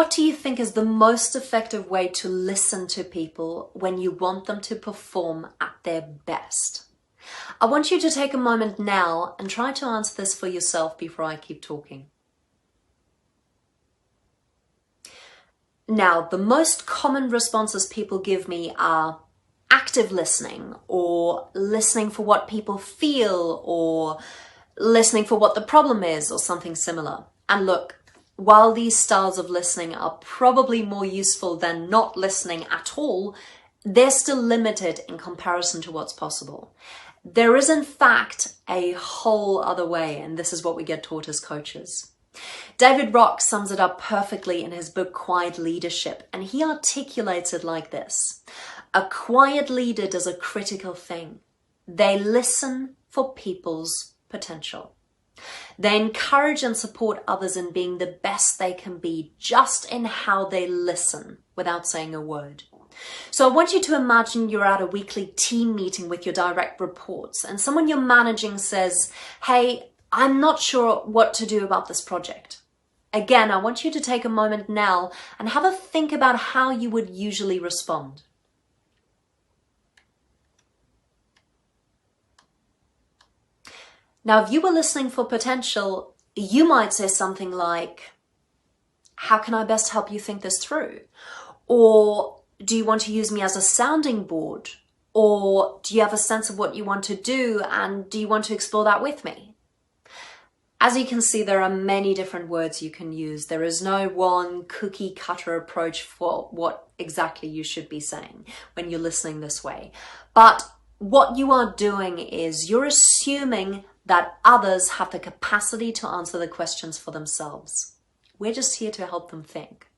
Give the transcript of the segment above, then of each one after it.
What do you think is the most effective way to listen to people when you want them to perform at their best? I want you to take a moment now and try to answer this for yourself before I keep talking. Now, the most common responses people give me are active listening, or listening for what people feel, or listening for what the problem is, or something similar. And look, while these styles of listening are probably more useful than not listening at all, they're still limited in comparison to what's possible. There is, in fact, a whole other way, and this is what we get taught as coaches. David Rock sums it up perfectly in his book, Quiet Leadership, and he articulates it like this. A quiet leader does a critical thing. They listen for people's potential. They encourage and support others in being the best they can be, just in how they listen without saying a word. So I want you to imagine you're at a weekly team meeting with your direct reports, and someone you're managing says, "Hey, I'm not sure what to do about this project." Again, I want you to take a moment now and have a think about how you would usually respond. Now, if you were listening for potential, you might say something like, "How can I best help you think this through?" Or, "Do you want to use me as a sounding board?" Or, "Do you have a sense of what you want to do, and do you want to explore that with me?" As you can see, there are many different words you can use. There is no one cookie cutter approach for what exactly you should be saying when you're listening this way. But what you are doing is you're assuming that others have the capacity to answer the questions for themselves. We're just here to help them think.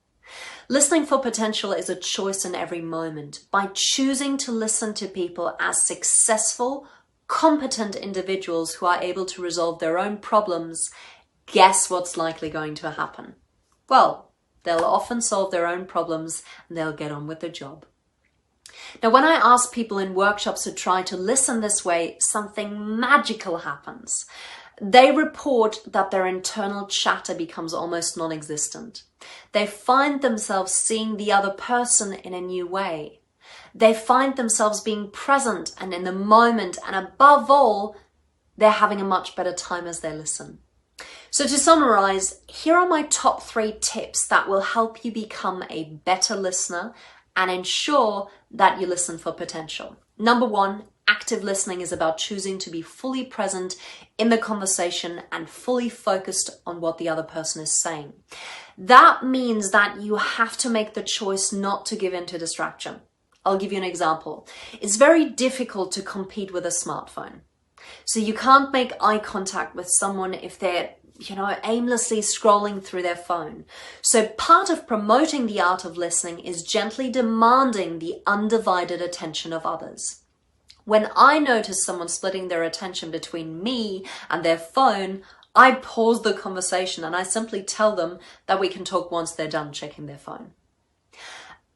Listening for potential is a choice in every moment. By choosing to listen to people as successful, competent individuals who are able to resolve their own problems, guess what's likely going to happen? Well, they'll often solve their own problems and they'll get on with the job. Now, when I ask people in workshops to try to listen this way, something magical happens. They report that their internal chatter becomes almost non-existent. They find themselves seeing the other person in a new way. They find themselves being present and in the moment, and above all, they're having a much better time as they listen. So to summarize, here are my top 3 tips that will help you become a better listener and ensure that you listen for potential. Number 1, active listening is about choosing to be fully present in the conversation and fully focused on what the other person is saying. That means that you have to make the choice not to give in to distraction. I'll give you an example. It's very difficult to compete with a smartphone. So you can't make eye contact with someone if they're aimlessly scrolling through their phone. So part of promoting the art of listening is gently demanding the undivided attention of others. When I notice someone splitting their attention between me and their phone, I pause the conversation and I simply tell them that we can talk once they're done checking their phone.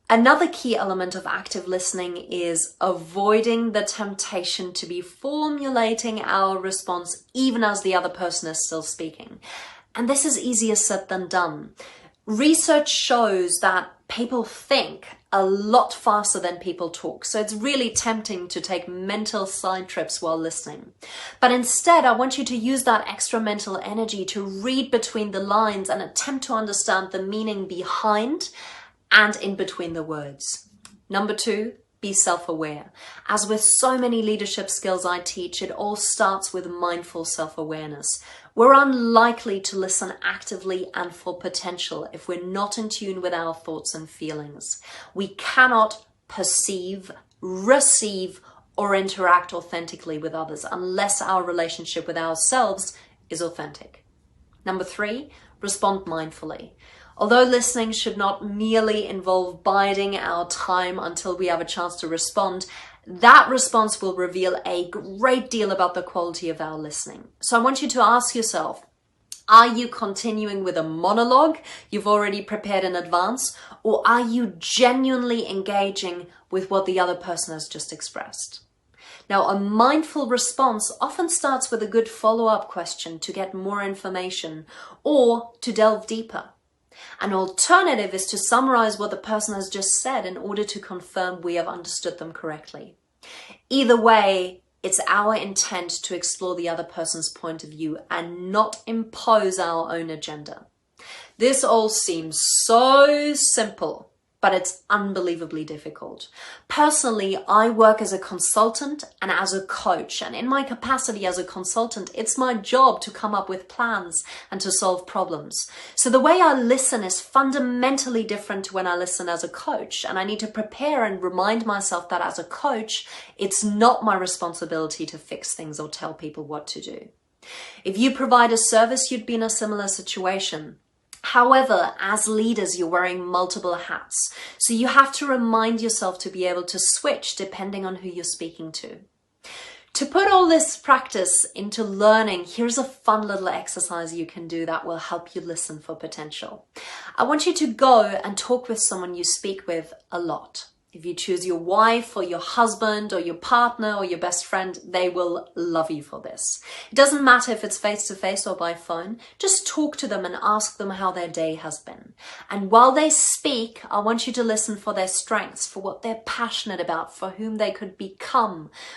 Another key element of active listening is avoiding the temptation to be formulating our response even as the other person is still speaking. And this is easier said than done. Research shows that people think a lot faster than people talk. So it's really tempting to take mental side trips while listening. But instead, I want you to use that extra mental energy to read between the lines and attempt to understand the meaning behind and in between the words. Number 2, be self-aware. As with so many leadership skills I teach, it all starts with mindful self-awareness. We're unlikely to listen actively and for potential if we're not in tune with our thoughts and feelings. We cannot perceive, receive, or interact authentically with others unless our relationship with ourselves is authentic. Number 3, respond mindfully. Although listening should not merely involve biding our time until we have a chance to respond, that response will reveal a great deal about the quality of our listening. So I want you to ask yourself, are you continuing with a monologue you've already prepared in advance, or are you genuinely engaging with what the other person has just expressed? Now, a mindful response often starts with a good follow-up question to get more information or to delve deeper. An alternative is to summarize what the person has just said in order to confirm we have understood them correctly. Either way, it's our intent to explore the other person's point of view and not impose our own agenda. This all seems so simple, but it's unbelievably difficult. Personally, I work as a consultant and as a coach, and in my capacity as a consultant, it's my job to come up with plans and to solve problems. So the way I listen is fundamentally different to when I listen as a coach, and I need to prepare and remind myself that as a coach, it's not my responsibility to fix things or tell people what to do. If you provide a service, you'd be in a similar situation. However, as leaders, you're wearing multiple hats. So you have to remind yourself to be able to switch depending on who you're speaking to. To put all this practice into learning, here's a fun little exercise you can do that will help you listen for potential. I want you to go and talk with someone you speak with a lot. If you choose your wife or your husband or your partner or your best friend, they will love you for this. It doesn't matter if it's face-to-face or by phone. Just talk to them and ask them how their day has been. And while they speak, I want you to listen for their strengths, for what they're passionate about, for whom they could become,